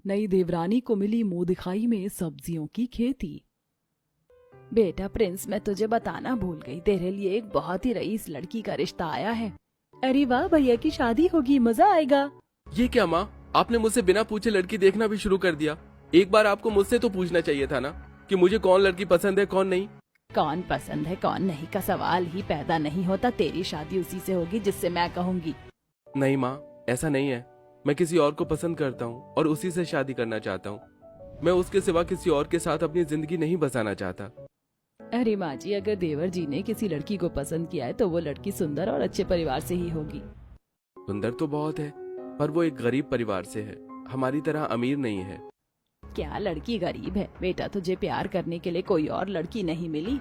नई देवरानी को मिली मुंह दिखाई में सब्जियों की खेती। बेटा प्रिंस, मैं तुझे बताना भूल गई, तेरे लिए एक बहुत ही रईस लड़की का रिश्ता आया है। अरे वाह, भैया की शादी होगी, मजा आएगा। ये क्या माँ, आपने मुझसे बिना पूछे लड़की देखना भी शुरू कर दिया। एक बार आपको मुझसे तो पूछना चाहिए था ना कि मुझे कौन लड़की पसंद है कौन नहीं। कौन पसंद है कौन नहीं का सवाल ही पैदा नहीं होता। तेरी शादी उसी से होगी जिससे मैं कहूँगी। नहीं माँ, ऐसा नहीं है। मैं किसी और को पसंद करता हूँ और उसी से शादी करना चाहता हूँ। मैं उसके सिवा किसी और के साथ अपनी जिंदगी नहीं बसाना चाहता। अरे माँ जी, अगर देवर जी ने किसी लड़की को पसंद किया है तो वो लड़की सुंदर और अच्छे परिवार से ही होगी। सुंदर तो बहुत है, पर वो एक गरीब परिवार से है, हमारी तरह अमीर नहीं है। क्या लड़की गरीब है? बेटा, तुझे प्यार करने के लिए कोई और लड़की नहीं मिली?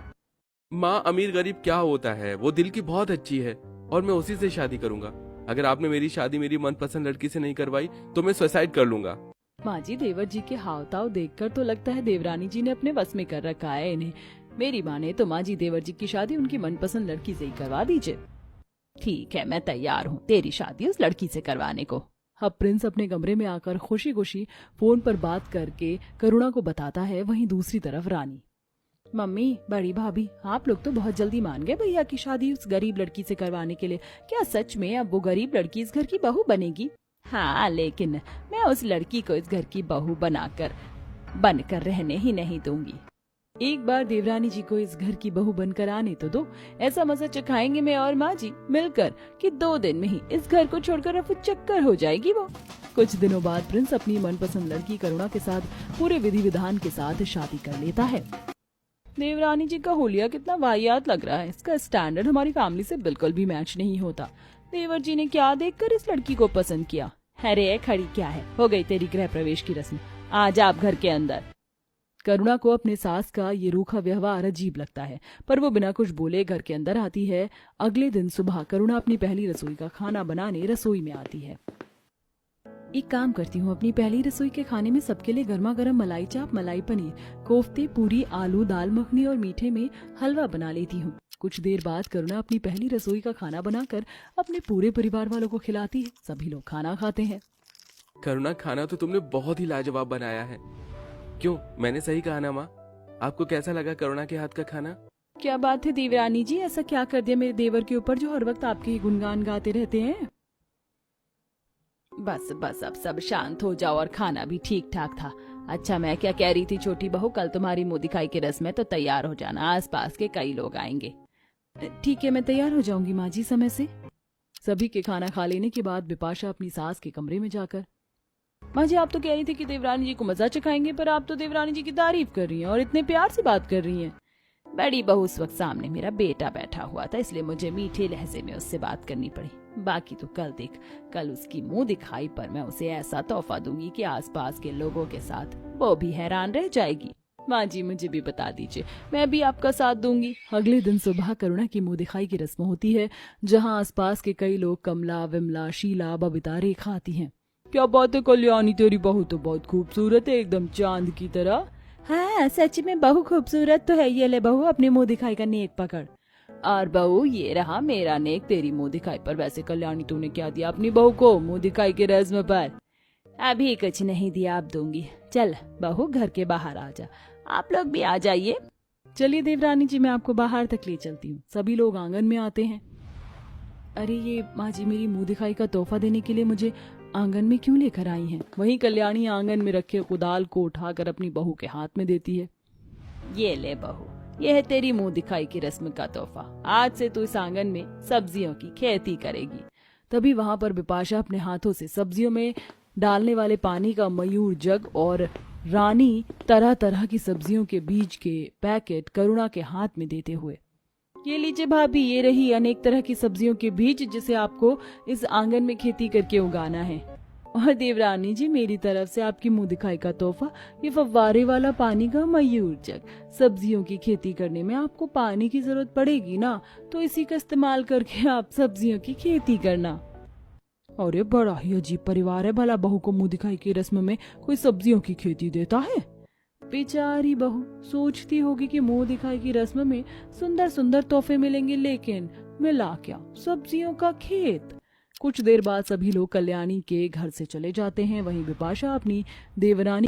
माँ, अमीर गरीब क्या होता है, वो दिल की बहुत अच्छी है और मैं उसी से शादी करूंगा। अगर आपने मेरी शादी मेरी मनपसंद लड़की से नहीं करवाई तो मैं सुसाइड कर लूंगा। माँ जी, देवर जी के हाव ताव देखकर तो लगता है देवरानी जी ने अपने बस में कर रखा है इन्हें। मेरी माने तो माँ जी, देवर जी की शादी उनकी मनपसंद लड़की से ही करवा दीजिए। ठीक है, मैं तैयार हूँ तेरी शादी उस लड़की से करवाने को। अब प्रिंस अपने कमरे में आकर खुशी खुशी फोन पर बात करके करुणा को बताता है। वहीं दूसरी तरफ रानी, मम्मी, बड़ी भाभी, आप लोग तो बहुत जल्दी मान गए भैया की शादी उस गरीब लड़की से करवाने के लिए। क्या सच में अब वो गरीब लड़की इस घर की बहू बनेगी? हाँ, लेकिन मैं उस लड़की को इस घर की बहू बनकर रहने ही नहीं दूंगी। एक बार देवरानी जी को इस घर की बहू बनकर आने तो दो। ऐसा मजा चखाएंगे मैं और माँ जी मिलकर कि 2 दिन में ही इस घर को छोड़कर रफू चक्कर हो जाएगी वो। कुछ दिनों बाद प्रिंस अपनी मनपसंद लड़की करुणा के साथ पूरे विधि विधान के साथ शादी कर लेता है। देवरानी जी का होलिया कितना वाहियात लग रहा है। इसका स्टैंडर्ड हमारी फैमिली से बिल्कुल भी मैच नहीं होता। देवर जी ने क्या देखकर इस लड़की को पसंद किया? अरे खड़ी क्या है, हो गई तेरी गृह प्रवेश की रस्म, आ जा आप घर के अंदर। करुणा को अपने सास का ये रूखा व्यवहार अजीब लगता है, पर वो बिना कुछ बोले घर के अंदर आती है। अगले दिन सुबह करुणा अपनी पहली रसोई का खाना बनाने रसोई में आती है। एक काम करती हूँ, अपनी पहली रसोई के खाने में सबके लिए गर्मा गर्म मलाई चाप, मलाई पनीर, कोफ्ते, पूरी, आलू, दाल मखनी और मीठे में हलवा बना लेती हूँ। कुछ देर बाद करुणा अपनी पहली रसोई का खाना बनाकर अपने पूरे परिवार वालों को खिलाती है। सभी लोग खाना खाते हैं। करुणा, खाना तो तुमने बहुत ही लाजवाब बनाया है। क्यों, मैंने सही कहा ना माँ? आपको कैसा लगा करुणा के हाथ का खाना? क्या बात है देवरानी जी, ऐसा क्या कर दिया मेरे देवर के ऊपर जो हर वक्त आपके ही गुणगान गाते रहते हैं? बस बस, अब सब शांत हो जाओ और खाना भी ठीक ठाक था। अच्छा, मैं क्या कह रही थी छोटी बहू, कल तुम्हारी मुंह दिखाई की रस्म है तो तैयार हो जाना, आसपास के कई लोग आएंगे। ठीक है, मैं तैयार हो जाऊंगी माँ जी समय से। सभी के खाना खा लेने के बाद बिपाशा अपनी सास के कमरे में जाकर, माँ जी, आप तो कह रही थी कि देवरानी जी को मजा चखाएंगे, पर आप तो देवरानी जी की तारीफ कर रही हैं और इतने प्यार से बात कर रही हैं। बड़ी बहू, उस वक्त सामने मेरा बेटा बैठा हुआ था, इसलिए मुझे मीठे लहजे में उससे बात करनी पड़ी। बाकी तो कल देख, कल उसकी मुंह दिखाई पर मैं उसे ऐसा तोहफा दूंगी कि आसपास के लोगों के साथ वो भी हैरान रह जाएगी। माँ जी, मुझे भी बता दीजिए, मैं भी आपका साथ दूंगी। अगले दिन सुबह करुणा की मुंह दिखाई की रस्म होती है, जहाँ आसपास के कई लोग कमला, विमला, शीला, बबीता, रेखा आती हैं। क्या बात है कल्याणी, तेरी बहू तो बहुत खूबसूरत है, एकदम चांद की तरह। हाँ, सच में बहू खूबसूरत तो है। ये ले बहू, अपने मुंह दिखाई का नेक पकड़। और बहू, ये रहा मेरा नेक तेरी मुंह दिखाई पर। वैसे कल्याणी, तूने क्या दिया अपनी बहू को मुंह दिखाई के रस्म पर? अभी कुछ नहीं दिया, अब दूंगी। चल बहू, घर के बाहर आ जा। आप लोग भी आ जाइए। चलिए देवरानी जी, मैं आपको बाहर तक ले चलती हूँ। सभी लोग आंगन में आते हैं। अरे ये माँ जी मेरी मुंह दिखाई का तोहफा देने के लिए मुझे आंगन में क्यों लेकर आई हैं? वहीं कल्याणी आंगन में रखे कुदाल को उठाकर अपनी बहू के हाथ में देती है। ये ले बहू, ये है तेरी मुंह दिखाई की रस्म का तोहफा। आज से तू इस आंगन में सब्जियों की खेती करेगी। तभी वहां पर बिपाशा अपने हाथों से सब्जियों में डालने वाले पानी का मयूर जग और रानी तरह तरह की सब्जियों के बीज के पैकेट करुणा के हाथ में देते हुए, ये लीजिए भाभी, ये रही अनेक तरह की सब्जियों के बीज जिसे आपको इस आंगन में खेती करके उगाना है। और देवरानी जी, मेरी तरफ से आपकी मुंह दिखाई का तोहफा, ये फव्वारे वाला पानी का मयूर जग। सब्जियों की खेती करने में आपको पानी की जरूरत पड़ेगी ना, तो इसी का इस्तेमाल करके आप सब्जियों की खेती करना। और ये बड़ा ही अजीब परिवार है, भला बहू को मुंह दिखाई की रस्म में कोई सब्जियों की खेती देता है? बेचारी बहू सोचती होगी कि मुंह दिखाई की रस्म में सुंदर सुंदर तोहफे मिलेंगे, लेकिन मिला क्या, सब्जियों का खेत। कुछ देर बाद सभी लोग कल्याणी के घर से चले जाते हैं। वहीं बिपाशा अपनी देवरानी